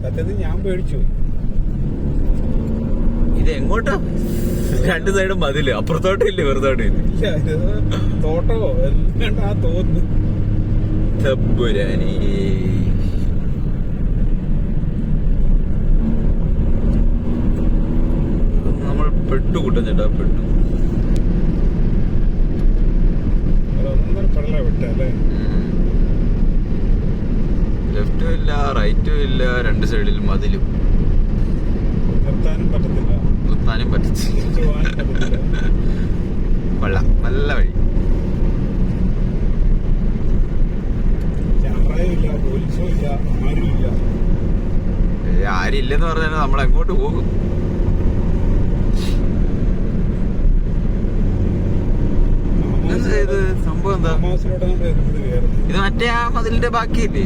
സത്യത്തിൽ ഞാൻ പേടിച്ചു. ഇത് എങ്ങോട്ടാ? രണ്ട് സൈഡും മതില്, അപ്പുറത്തോട്ടും ഇല്ല വെറുതോട്ടും ഇല്ല. തോട്ടമോ എന്താ തോന്നുന്നു. തമ്പുരാനി. നമ്മൾ പെട്ടു കൂട്ടം ചേട്ടാ, പെട്ടു. ലെഫ്റ്റും ഇല്ല റൈറ്റും ഇല്ല, രണ്ട് സൈഡിലും മതിലും. നിർത്താനും പറ്റത്തില്ല, നിർത്താനും പറ്റത്തില്ല. കൊള്ളാം, നല്ല വഴി. ക്യാമറയും ഇല്ല, പോലീസും ഇല്ല, ആരും ഇല്ല. ആരും ഇല്ലെന്ന് പറഞ്ഞാൽ നമ്മൾ എങ്ങോട്ട് പോകും? ഇത് സംഭവം എന്താ? ഇത് മറ്റേ ആ മതിലിന്റെ ബാക്കിയില്ലേ?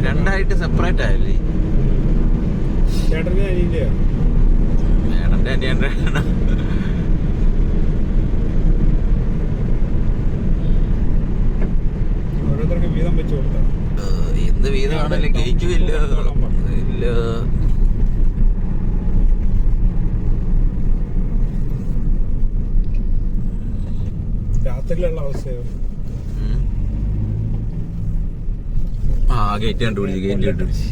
രണ്ടായിട്ട് സെപ്പറേറ്റ് ആയല്ലേ? ചേട്ടന്റെ അനിയന്റെയോ? ചേട്ടന്റെ അനിയന്റെ. ഓരോരുത്തർക്ക് വീതം വെച്ച് കൊടുത്ത എന്ത് വീതമാണല്ലേ? ഗേറ്റും ഇല്ല. ഇല്ല, രാത്രിയിലുള്ള അവസ്ഥയോ? ആ ഗേറ്റ് കണ്ടുപിടിച്ച്, ഗേറ്റ് കണ്ടുപിടിച്ച്.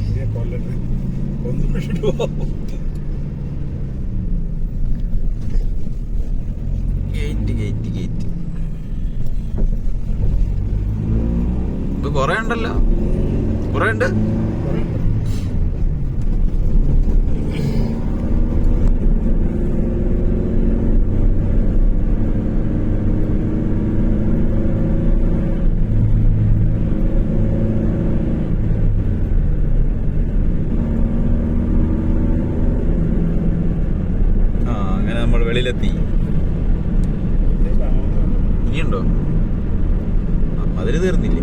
ഗേറ്റ് ഗേറ്റ് ഗേറ്റ് ഇപ്പൊ കൊറേ ഉണ്ടല്ലോ, കൊറേ ഉണ്ട്. നമ്മൾ വെളിയിലെത്തി. ഇനിയുണ്ടോ? അതിന് തീർന്നില്ലേ?